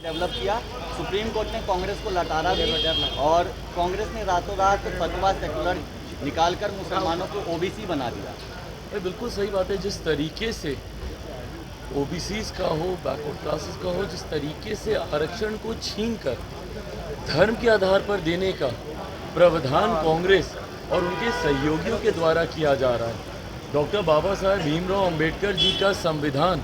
Develop किया। Supreme court ने कांग्रेस को लताड़ा भी और कांग्रेस ने रातों रात फतवा सेकुलर निकालकर मुसलमानों को ओबीसी बना दिया। ये बिल्कुल सही बात है। जिस तरीके से ओबीसीज का हो, बैकवर्ड क्लासेस का हो, जिस तरीके से आरक्षण को छीन कर धर्म के आधार पर देने का प्रावधान कांग्रेस और उनके सहयोगियों के द्वारा किया जा रहा है। डॉक्टर बाबा साहेब भीमराव अंबेडकर जी का संविधान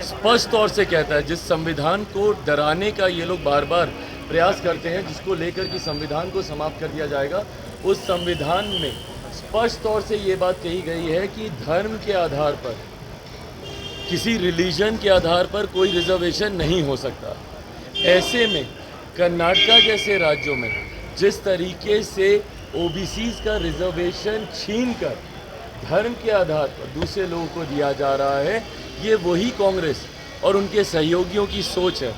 स्पष्ट तौर से कहता है, जिस संविधान को डराने का ये लोग बार बार प्रयास करते हैं, जिसको लेकर कि संविधान को समाप्त कर दिया जाएगा, उस संविधान में स्पष्ट तौर से ये बात कही गई है कि धर्म के आधार पर, किसी रिलीजन के आधार पर कोई रिजर्वेशन नहीं हो सकता। ऐसे में कर्नाटका जैसे राज्यों में जिस तरीके से ओबीसीज का रिजर्वेशन छीन कर धर्म के आधार पर दूसरे लोगों को दिया जा रहा है, ये वही कांग्रेस और उनके सहयोगियों की सोच है,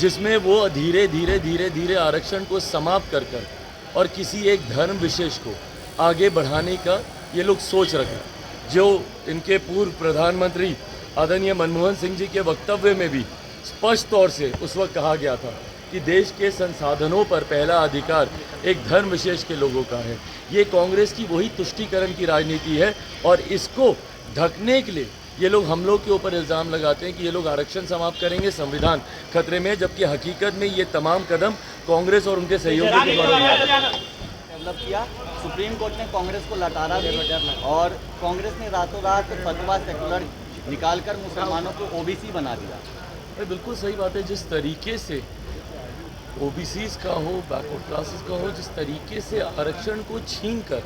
जिसमें वो धीरे धीरे धीरे धीरे आरक्षण को समाप्त कर कर और किसी एक धर्म विशेष को आगे बढ़ाने का ये लोग सोच रखें। जो इनके पूर्व प्रधानमंत्री आदरणीय मनमोहन सिंह जी के वक्तव्य में भी स्पष्ट तौर से उस वक्त कहा गया था कि देश के संसाधनों पर पहला अधिकार एक धर्म विशेष के लोगों का है। ये कांग्रेस की वही तुष्टीकरण की राजनीति है और इसको ढकने के लिए ये लोग हम लोग के ऊपर इल्ज़ाम लगाते हैं कि ये लोग आरक्षण समाप्त करेंगे, संविधान खतरे में, जबकि हकीकत में ये तमाम कदम कांग्रेस और उनके सहयोगियों के द्वारा डेवलप किया। सुप्रीम कोर्ट ने कांग्रेस को लताड़ा भी और कांग्रेस ने रातों रात फतवा सेकुलर निकालकर मुसलमानों को ओबीसी बना दिया। ये बिल्कुल सही बात है। जिस तरीके से ओबीसीज का हो, बैकवर्ड क्लासेस का हो, जिस तरीके से आरक्षण को छीन कर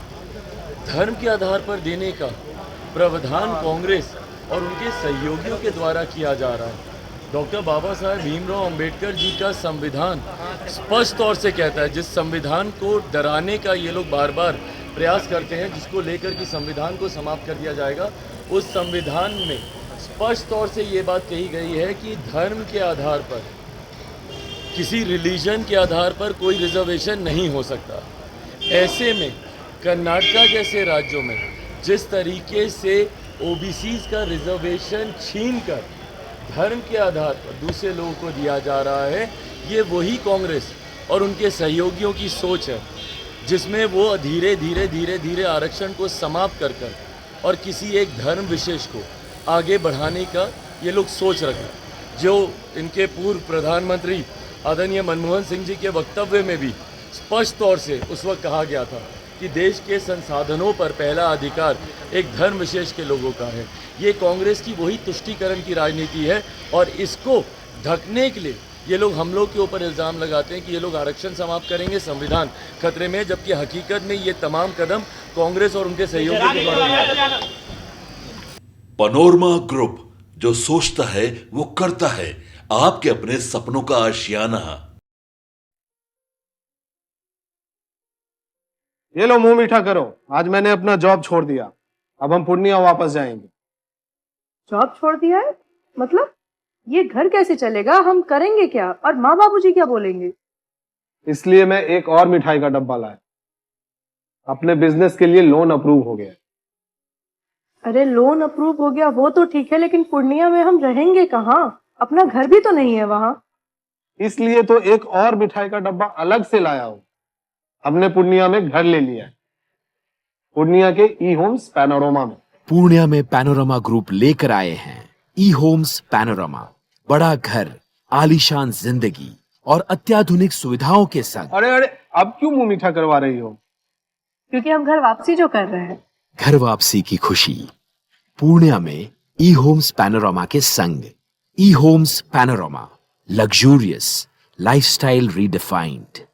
धर्म के आधार पर देने का प्रावधान कांग्रेस और उनके सहयोगियों के द्वारा किया जा रहा है। डॉक्टर बाबा साहेब भीमराव अंबेडकर जी का संविधान स्पष्ट तौर से कहता है, जिस संविधान को डराने का ये लोग बार बार प्रयास करते हैं, जिसको लेकर कि संविधान को समाप्त कर दिया जाएगा, उस संविधान में स्पष्ट तौर से ये बात कही गई है कि धर्म के आधार पर, किसी रिलीजन के आधार पर कोई रिजर्वेशन नहीं हो सकता। ऐसे में कर्नाटका जैसे राज्यों में जिस तरीके से ओबीसीज का रिजर्वेशन छीन कर धर्म के आधार पर दूसरे लोगों को दिया जा रहा है, ये वही कांग्रेस और उनके सहयोगियों की सोच है, जिसमें वो धीरे धीरे धीरे धीरे आरक्षण को समाप्त कर कर और किसी एक धर्म विशेष को आगे बढ़ाने का ये लोग सोच रखें। जो इनके पूर्व प्रधानमंत्री आदरणीय मनमोहन सिंह जी के वक्तव्य में भी स्पष्ट तौर से उस वक्त कहा गया था कि देश के संसाधनों पर पहला अधिकार एक धर्म विशेष के लोगों का है। ये कांग्रेस की वही तुष्टीकरण की राजनीति है और इसको ढकने के लिए ये लोग हम लोग के ऊपर इल्ज़ाम लगाते हैं कि ये लोग आरक्षण समाप्त करेंगे, संविधान खतरे में, जबकि हकीकत में ये तमाम कदम कांग्रेस और उनके सहयोगियों के द्वारा। पैनोरमा ग्रुप, जो सोचता है वो करता है, आपके अपने सपनों का आशियाना। ये लो, मुंह मीठा करो। आज मैंने अपना जॉब छोड़ दिया, अब हम पूर्णिया वापस जाएंगे। जॉब छोड़ दिया है? मतलब ये घर कैसे चलेगा? हम करेंगे क्या? और माँ बाबूजी क्या बोलेंगे? इसलिए मैं एक और मिठाई का डब्बा लाया। अपने बिजनेस के लिए लोन अप्रूव हो गया। अरे लोन अप्रूव हो गया वो तो ठीक है, लेकिन पूर्णिया में हम रहेंगे कहाँ? अपना घर भी तो नहीं है वहाँ। इसलिए तो एक और मिठाई का डब्बा अलग से लाया हूँ। हमने पूर्णिया में घर ले लिया है, पूर्णिया के ई होम्स पैनोरमा में। पूर्णिया में पैनोरमा ग्रुप लेकर आए हैं ई होम्स पैनोरमा। बड़ा घर, आलीशान जिंदगी और अत्याधुनिक सुविधाओं के संग। अरे अरे, अब क्यों मुंह मीठा करवा रही हो? क्योंकि हम घर वापसी जो कर रहे हैं। घर वापसी की खुशी पूर्णिया में ई होम्स पैनोरमा के संग। ई Homes Panorama, luxurious lifestyle redefined.